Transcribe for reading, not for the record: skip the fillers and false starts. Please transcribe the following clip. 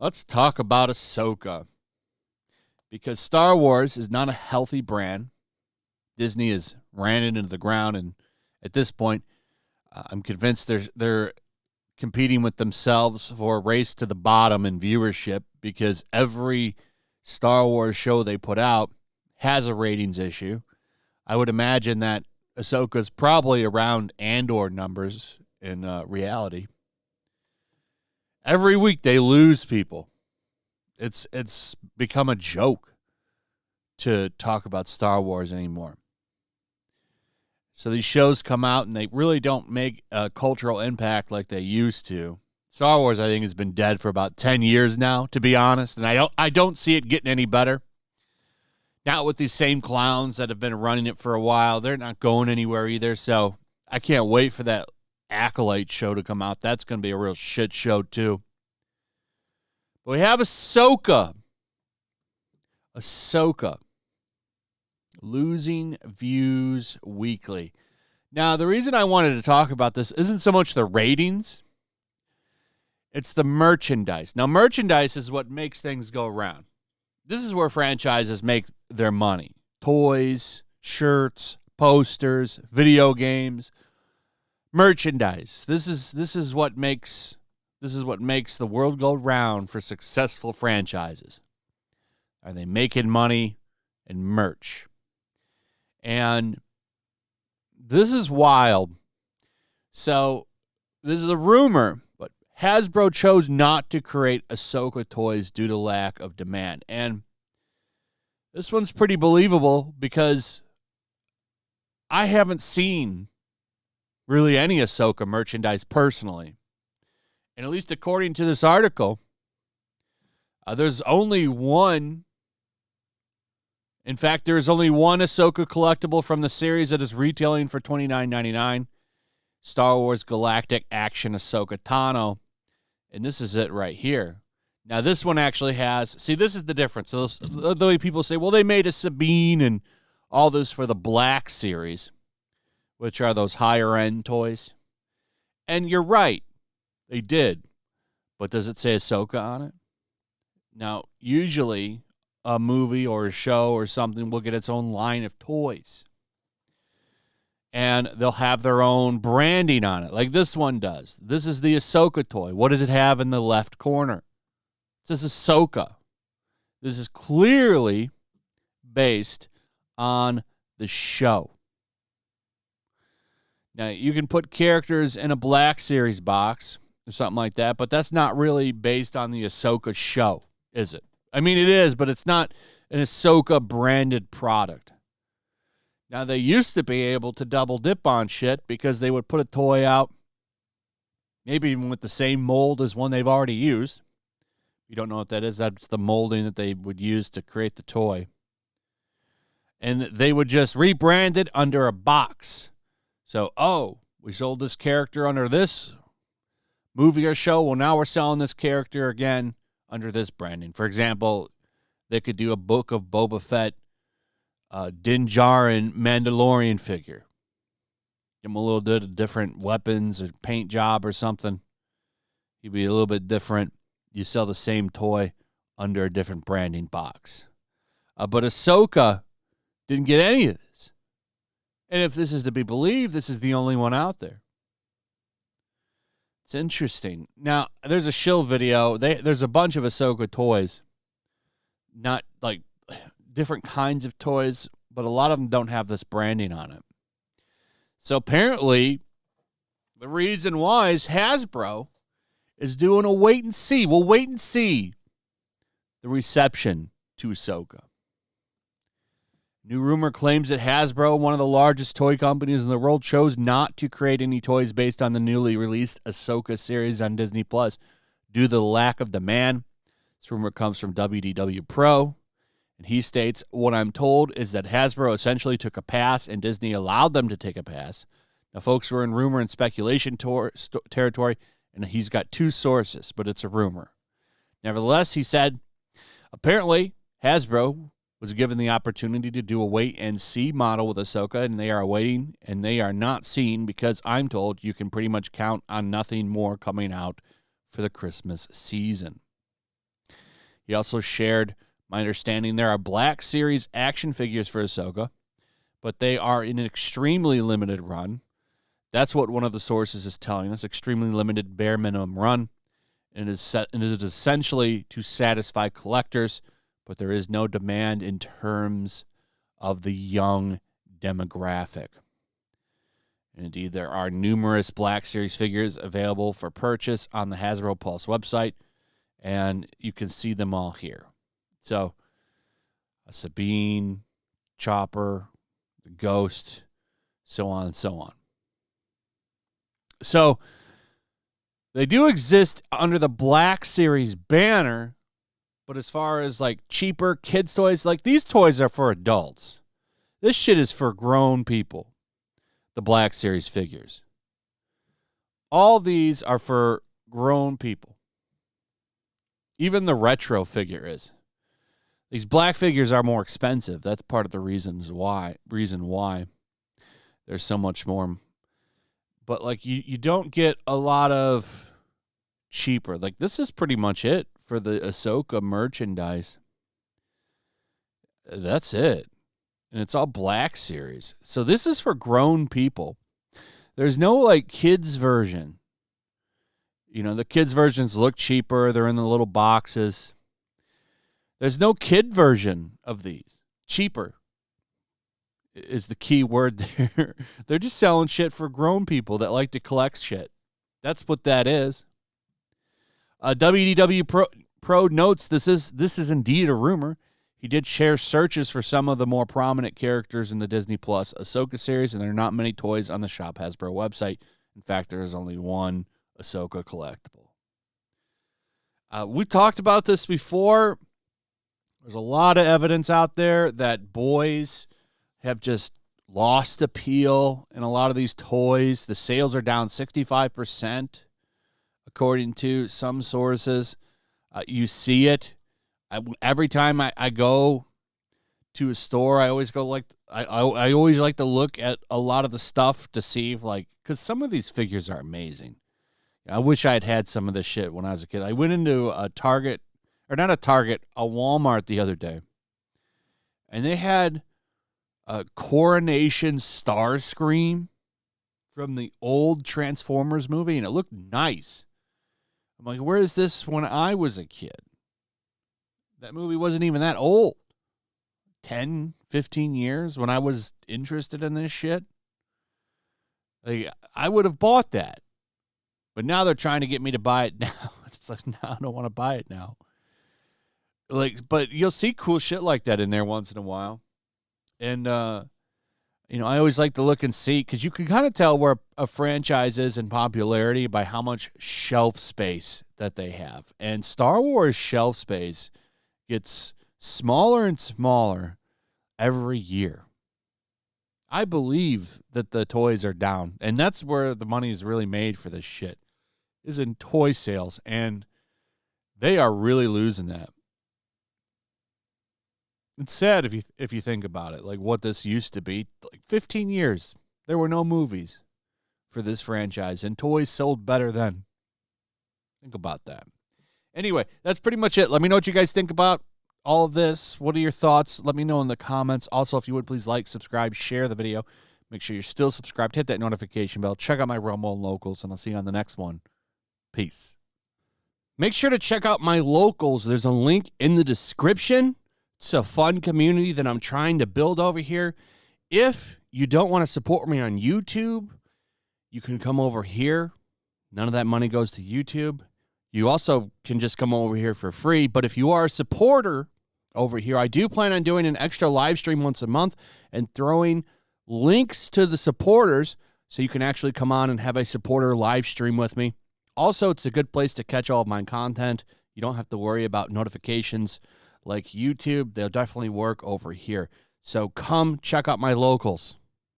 Let's talk about Ahsoka. Because Star Wars is not a healthy brand. Disney has ran it into the ground, and at this point, I'm convinced they're competing with themselves for a race to the bottom in viewership, because every Star Wars show they put out has a ratings issue. I would imagine that Ahsoka's probably around Andor numbers in reality. Every week they lose people. It's become a joke to talk about Star Wars anymore. So these shows come out and they really don't make a cultural impact like they used to. Star Wars, I think, has been dead for about 10 years now, to be honest, and I don't see it getting any better. Not with these same clowns that have been running it for a while. They're not going anywhere either, so I can't wait for that Acolyte show to come out. That's going to be a real shit show, too. But we have Ahsoka. Ahsoka. Losing views weekly. Now, the reason I wanted to talk about this isn't so much the ratings. It's the merchandise. Now, merchandise is what makes things go around. This is where franchises make their money. Toys, shirts, posters, video games, merchandise. This is what makes the world go round for successful franchises. Are they making money in merch? And this is wild. So this is a rumor, but Hasbro chose not to create Ahsoka toys due to lack of demand. And this one's pretty believable because I haven't seen really any Ahsoka merchandise personally. And at least according to this article, there's only one. In fact, there is only one Ahsoka collectible from the series that is retailing for $29.99. Star Wars Galactic Action Ahsoka Tano. And this is it right here. Now, this one actually has... See, this is the difference. So the way people say, well, they made a Sabine and all this for the Black series, which are those higher-end toys. And you're right. They did. But does it say Ahsoka on it? Now, usually a movie or a show or something will get its own line of toys. And they'll have their own branding on it, like this one does. This is the Ahsoka toy. What does it have in the left corner? It says Ahsoka. This is clearly based on the show. Now, you can put characters in a Black Series box or something like that, but that's not really based on the Ahsoka show, is it? I mean, it is, but it's not an Ahsoka branded product. Now, they used to be able to double dip on shit because they would put a toy out, maybe even with the same mold as one they've already used. If you don't know what that is, that's the molding that they would use to create the toy. And they would just rebrand it under a box. So, we sold this character under this movie or show. Well, now we're selling this character again under this branding. For example, they could do a Book of Boba Fett Din Djarin Mandalorian figure. Give him a little bit of different weapons or paint job or something. He'd be a little bit different. You sell the same toy under a different branding box. But Ahsoka didn't get any of this. And if this is to be believed, this is the only one out there. It's interesting. Now, there's a shill video. There's a bunch of Ahsoka toys. Not like different kinds of toys, but a lot of them don't have this branding on it. So apparently, the reason why is Hasbro is doing a wait and see. We'll wait and see the reception to Ahsoka. New rumor claims that Hasbro, one of the largest toy companies in the world, chose not to create any toys based on the newly released Ahsoka series on Disney Plus due to the lack of demand. This rumor comes from WDW Pro, and he states, "What I'm told is that Hasbro essentially took a pass and Disney allowed them to take a pass." Now, folks, we're in rumor and speculation territory, and he's got two sources, but it's a rumor. Nevertheless, he said, apparently Hasbro was given the opportunity to do a wait-and-see model with Ahsoka, and they are waiting, and they are not seen because I'm told you can pretty much count on nothing more coming out for the Christmas season. He also shared, my understanding, there are Black Series action figures for Ahsoka, but they are in an extremely limited run. That's what one of the sources is telling us, extremely limited bare minimum run, and it is essentially to satisfy collectors, but there is no demand in terms of the young demographic. Indeed, there are numerous Black Series figures available for purchase on the Hasbro Pulse website, and you can see them all here. So, a Sabine, Chopper, the Ghost, so on and so on. So, they do exist under the Black Series banner, but as far as like cheaper kids' toys, like these toys are for adults. This shit is for grown people. The Black Series figures. All these are for grown people. Even the retro figure is. These black figures are more expensive. That's part of the reason why there's so much more. But like you don't get a lot of cheaper. Like this is pretty much it for the Ahsoka merchandise. That's it. And it's all Black Series. So this is for grown people. There's no like kids version. You know, the kids versions look cheaper. They're in the little boxes. There's no kid version of these. Cheaper is the key word there. They're just selling shit for grown people that like to collect shit. That's what that is. WDW Pro notes this is indeed a rumor. He did share searches for some of the more prominent characters in the Disney Plus Ahsoka series, and there are not many toys on the Shop Hasbro website. In fact, there is only one Ahsoka collectible. We talked about this before. There's a lot of evidence out there that boys have just lost appeal in a lot of these toys. The sales are down 65%, according to some sources. You see it. Every time I go to a store, I always go like I always like to look at a lot of the stuff to see if because some of these figures are amazing. I wish I had some of this shit when I was a kid. I went into a Target, or not a Target, a Walmart the other day, and they had a Coronation Starscream from the old Transformers movie, and it looked nice. I'm like, where is this when I was a kid? That movie wasn't even that old. 10, 15 years when I was interested in this shit. Like, I would have bought that. But now they're trying to get me to buy it now. It's like, no, I don't want to buy it now. But you'll see cool shit like that in there once in a while. And, I always like to look and see, because you can kind of tell where a franchise is in popularity by how much shelf space that they have. And Star Wars shelf space gets smaller and smaller every year. I believe that the toys are down, and that's where the money is really made for this shit, is in toy sales, and they are really losing that. It's sad if you think about it, like what this used to be. Like 15 years, there were no movies for this franchise, and toys sold better then. Think about that. Anyway, that's pretty much it. Let me know what you guys think about all of this. What are your thoughts? Let me know in the comments. Also, if you would, please like, subscribe, share the video. Make sure you're still subscribed. Hit that notification bell. Check out my Rumble and Locals, and I'll see you on the next one. Peace. Make sure to check out my Locals. There's a link in the description. It's a fun community that I'm trying to build over here. If you don't want to support me on YouTube, you can come over here. None of that money goes to YouTube. You also can just come over here for free. But if you are a supporter over here, I do plan on doing an extra live stream once a month and throwing links to the supporters so you can actually come on and have a supporter live stream with me. Also, it's a good place to catch all of my content. You don't have to worry about notifications like YouTube. They'll definitely work over here. So come check out my Locals.